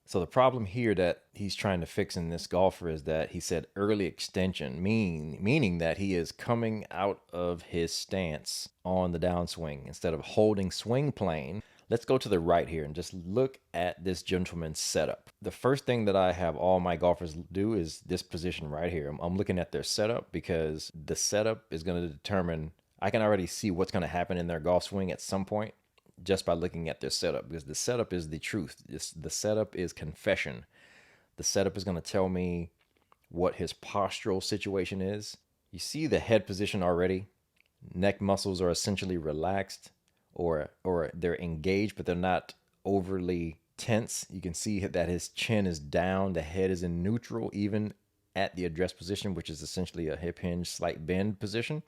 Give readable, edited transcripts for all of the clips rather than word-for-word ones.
So the problem here that he's trying to fix in this golfer is that he said early extension, meaning that he is coming out of his stance on the downswing instead of holding swing plane. Let's go to the right here and just look at this gentleman's setup. The first thing that I have all my golfers do is this position right here. I'm looking at their setup because the setup is going to determine, I can already see what's going to happen in their golf swing at some point just by looking at their setup, because the setup is the truth. The setup is confession. The setup is going to tell me what his postural situation is. You see the head position already. Neck muscles are essentially relaxed, or they're engaged, but they're not overly tense. You can see that his chin is down, the head is in neutral, even at the address position, which is essentially a hip hinge, slight bend position.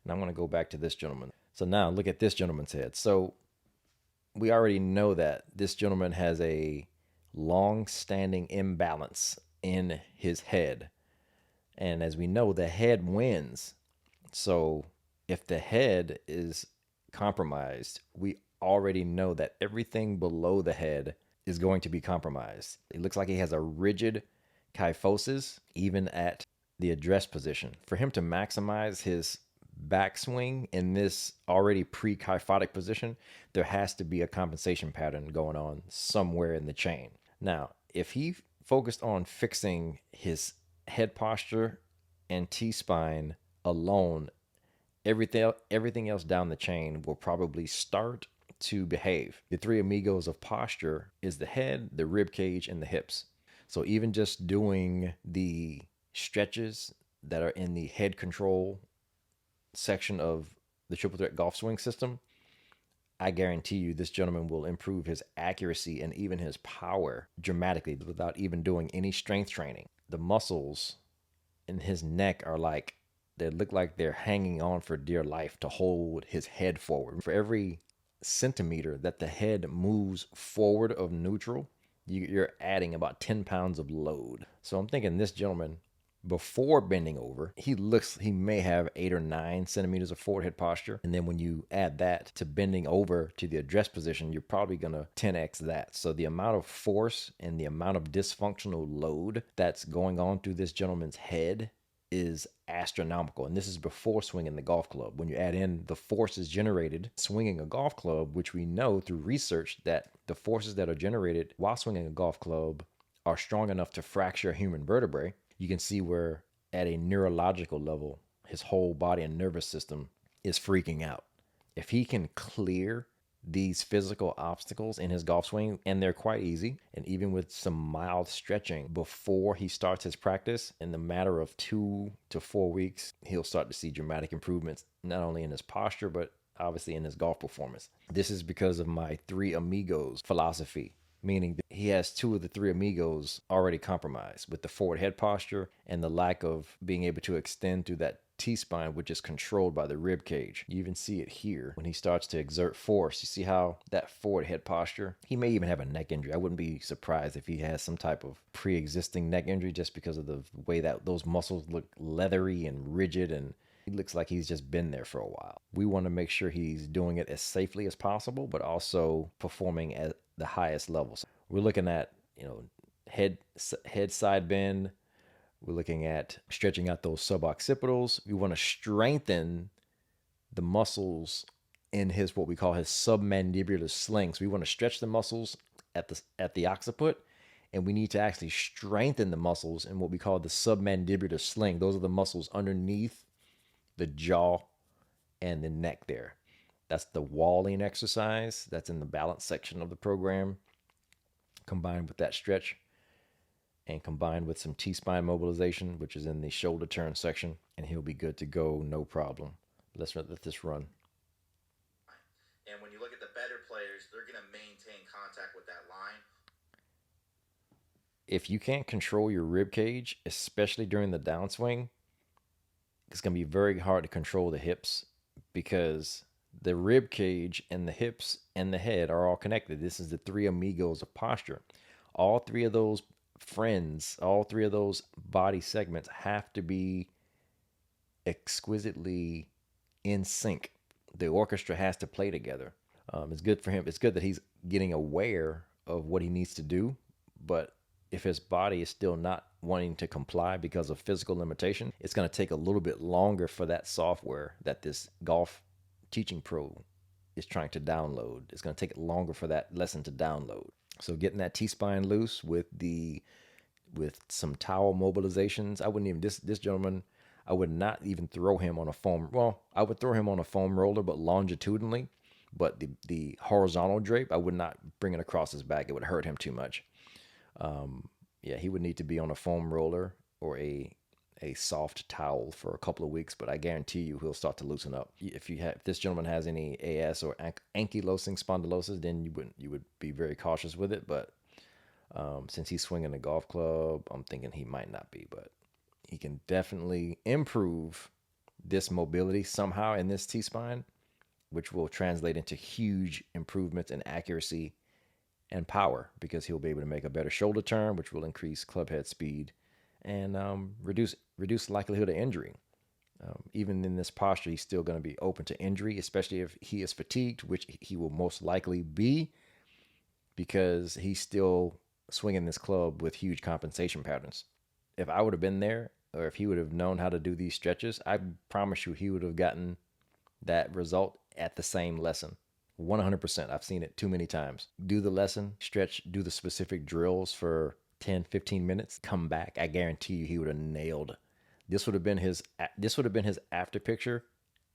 And I'm going to go back to this gentleman. So now look at this gentleman's head. So we already know that this gentleman has a long-standing imbalance in his head. And as we know, the head wins. So if the head is compromised, we already know that everything below the head is going to be compromised. It looks like he has a rigid kyphosis, even at the address position. For him to maximize his backswing in this already pre-kyphotic position, there has to be a compensation pattern going on somewhere in the chain. Now, if he focused on fixing his head posture and T-spine alone, everything else down the chain will probably start to behave. The three amigos of posture is the head, the rib cage, and the hips. So even just doing the stretches that are in the head control section of the triple threat golf swing system, I guarantee you this gentleman will improve his accuracy and even his power dramatically without even doing any strength training. The muscles in his neck are like, they look like they're hanging on for dear life to hold his head forward. For every centimeter that the head moves forward of neutral, you're adding about 10 pounds of load. So I'm thinking this gentleman, before bending over, he may have 8 or 9 centimeters of forward head posture. And then when you add that to bending over to the address position, you're probably going to 10x that. So the amount of force and the amount of dysfunctional load that's going on through this gentleman's head is astronomical. And this is before swinging the golf club. When you add in the forces generated swinging a golf club, which we know through research that the forces that are generated while swinging a golf club are strong enough to fracture a human vertebrae, you can see where at a neurological level, his whole body and nervous system is freaking out. If he can clear these physical obstacles in his golf swing, and they're quite easy, and even with some mild stretching before he starts his practice, in the matter of 2 to 4 weeks, he'll start to see dramatic improvements, not only in his posture, but obviously in his golf performance. This is because of my 3 amigos philosophy, meaning that he has 2 of the 3 amigos already compromised with the forward head posture and the lack of being able to extend through that T-spine, which is controlled by the rib cage. You even see it here when he starts to exert force. You see how that forward head posture, he may even have a neck injury. I wouldn't be surprised if he has some type of pre-existing neck injury just because of the way that those muscles look leathery and rigid, and he looks like he's just been there for a while. We want to make sure he's doing it as safely as possible, but also performing at the highest levels. We're looking at, head side bend. We're looking at stretching out those suboccipitals. We want to strengthen the muscles in his, what we call his submandibular sling. So we want to stretch the muscles at the occiput, and we need to actually strengthen the muscles in what we call the submandibular sling. Those are the muscles underneath the jaw and the neck there. That's the walling exercise. That's in the balance section of the program, combined with that stretch and combined with some T-spine mobilization, which is in the shoulder turn section, and he'll be good to go, no problem. Let's let this run. And when you look at the better players, they're going to maintain contact with that line. If you can't control your rib cage, especially during the downswing, it's going to be very hard to control the hips, because the rib cage and the hips and the head are all connected. This is the 3 amigos of posture. All 3 of those friends, all 3 of those body segments have to be exquisitely in sync. The orchestra has to play together. It's good for him. It's good that he's getting aware of what he needs to do, But if his body is still not wanting to comply because of physical limitation, it's going to take a little bit longer for that software that this golf teaching pro is trying to download. It's going to take longer for that lesson to download. So getting that T-spine loose with some towel mobilizations, I wouldn't even this gentleman, I would not even throw him on a foam. Well, I would throw him on a foam roller, but longitudinally. But the horizontal drape, I would not bring it across his back. It would hurt him too much. Yeah, he would need to be on a foam roller or a soft towel for a couple of weeks, but I guarantee you he'll start to loosen up. If this gentleman has any AS or ankylosing spondylosis, then you would be very cautious with it. But since he's swinging a golf club, I'm thinking he might not be, but he can definitely improve this mobility somehow in this T spine, which will translate into huge improvements in accuracy and power because he'll be able to make a better shoulder turn, which will increase club head speed and reduce likelihood of injury. Even in this posture, he's still going to be open to injury, especially if he is fatigued, which he will most likely be because he's still swinging this club with huge compensation patterns. If I would have been there, or if he would have known how to do these stretches, I promise you he would have gotten that result at the same lesson. 100%. I've seen it too many times. Do the lesson, stretch, do the specific drills for 10, 15 minutes, come back. I guarantee you he would have nailed. This would have been his after picture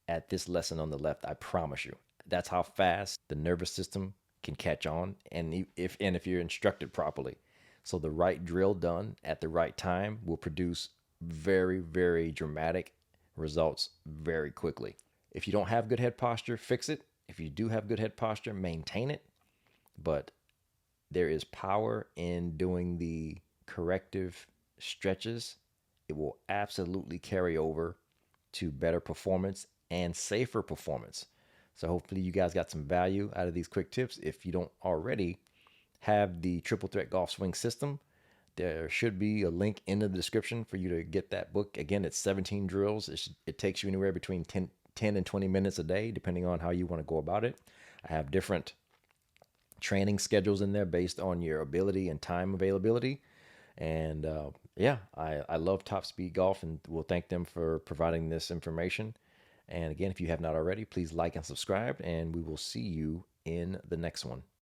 at this lesson on the left. I promise you. That's how fast the nervous system can catch on and if you're instructed properly. So the right drill done at the right time will produce very, very dramatic results very quickly. If you don't have good head posture, fix it. If you do have good head posture, maintain it. But there is power in doing the corrective stretches. It will absolutely carry over to better performance and safer performance. So hopefully you guys got some value out of these quick tips. If you don't already have the Triple Threat Golf Swing System, there should be a link in the description for you to get that book. Again, it's 17 drills. It takes you anywhere between 10 and 20 minutes a day, depending on how you want to go about it. I have different training schedules in there based on your ability and time availability. And yeah, I love Top Speed Golf and we'll thank them for providing this information. And again, if you have not already, please like and subscribe, and we will see you in the next one.